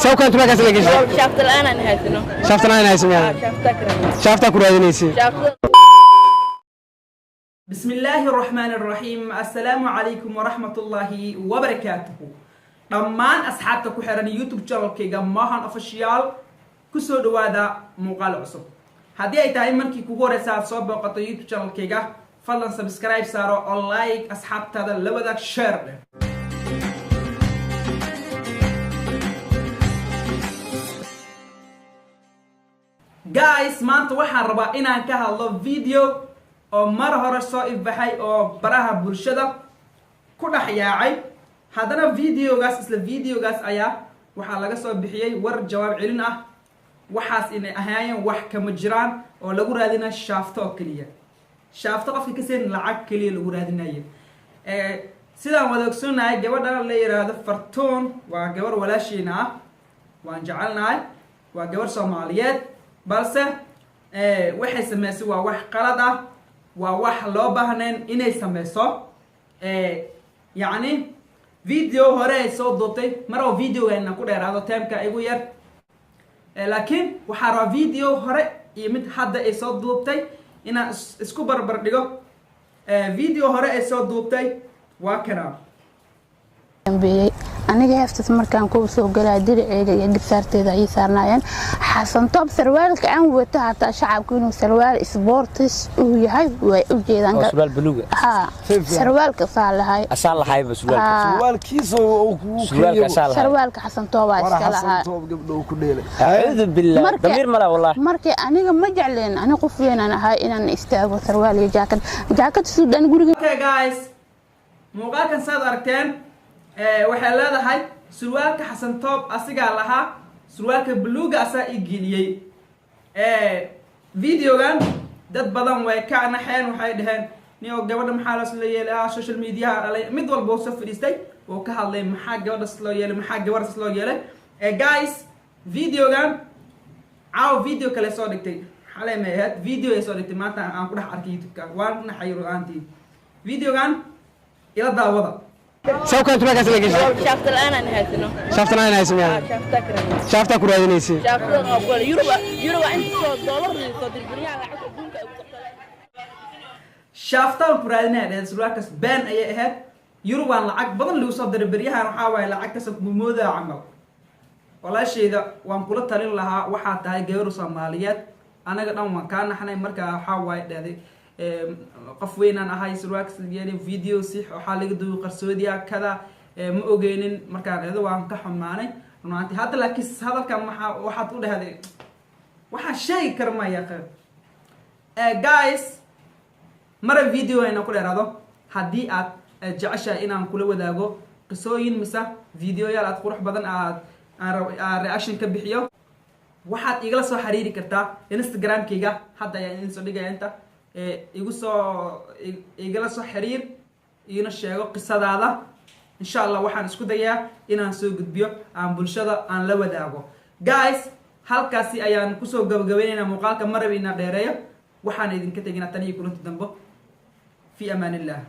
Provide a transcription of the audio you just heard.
سو كنت ما كسر لك شافت الآن أنا هاتنو شافت أنا اسمها شافتك ورادنيسي بسم الله الرحمن الرحيم السلام عليكم ورحمة الله وبركاته دمان أصحابتك وحرن يوتيوب channel كيغا ماهان official كسو دوادا مقال عصب هدي أي تايم منكي كوغوري ساعد صوب بوقت يوتيوب channel كيغا فضلا سبسكرايب سارو أو لايك أصحابتا دا لبداك شير guys maanta waxaan rabaa inaan ka hadlo video oo mar hore soo ibaxay oo baraha bulshada ku dhax yaacay hadana videogaas ayaa waxa laga soo bixiyay war jawaab celin ah waxaas inay ahaayeen wax kama jiraan oo lagu raadinayo shaafto kaliya shaafto qofka ka seen lacag kaliya lagu raadinayo sidaan wada ogsoonahay gabadhan la yiraahdo Fartuun waa gabar walaashiina ah waan jecelnahay waa gabar Soomaaliyeed balse waxay sameysay waa wax qalad ah waa wax loo baahneen inay sameyso yani video hore ay soo dootay maroo videogeena ku dheeraado timeka igu yar laakiin waxa rabaa video hore iyo mid hadda ay soo duubtay ina isku barbar dhigo video hore ay soo duubtay waa kana aniga heeftas markaan ku soo galay dirceega iyo gibsaarteeda ay saarnaayeen xasan toob sarwaalka aan wata hata shacabku inuu sarwaal sports uu yahay way u jeedaan sarwaal buluuga ha sarwaalka saalahay asaalahay sarwaalkiisu sarwaalka xasan toob waa iska lahaa xasan toob gabdhow ku dheelay a'uudu billah damir mala wallahi markii aniga ma jecleen aniga qof weyn aan ahay inaan istaago sarwaal iyo jaakad suudan guriga okay guys muuqaalkan saad aragteen waxay leedahay surwaalka xasan toob asiga lahaa surwaalka buluuga asaa igiliyay videogan dad badan way ka naxeen waxay dhaheen niyo gabadha maxaa la soo yeelay social media mid walba soo fadhiistay oo ka hadlay maxaa gabadha loo yeelay maxaa gabadha loo yeelay guys videogan video kale soo dhigtay xalay ma ahayd video ay soo dhigtay maanta aan ku dhex arkay youtube-ka waan naxayro aantii videogan ila daawada سو كنت ما كسر لك شافت الآن أنا هاتنو شافت أنا اسمها شافتك ورادنيسي شافت أقول يورو أنت دولار صدر الدنيا على حسب دونك shaaftaan ku raadinayaan surwaalkaas baan ayay ahayd Europe lacag badan loo soo diray bariyahan waxa way lacag kasab mooda camal walaashayda waan kula talin lahaa waxa tahay gabar Soomaaliyeed anaga dhan waan ka naxnay marka waxa way dhaaday qof weynaan ahay surwaalkaas yeelay video si waxa laga duubo qarsoodiya kada ma ogeenin markaan eedo waan ka xumaanay runtii hadda laakiin hadalkan waxa u dhahday waxa shay karmaya guys mara video ayna ku dheeraado hadii aad jeceshahay inaan kula wadaago qisooyin mise video yaal aad qurux badan aad reaction ka bixiyo waxaad igala soo xiriiri kartaa Instagram-kayga hadda ayaan soo dhigay inta igala soo xiriir ina sheego qisadaada insha Allah waxaan isku dayaa inaan soo gudbiyo aan bulshada aan la wadaago guys halkaasi ayaan ku soo gabagabeynaa muuqaalka marab ina dheereeyo waxaan idinka taginaa tan iyo kulanti dambe في أمان الله.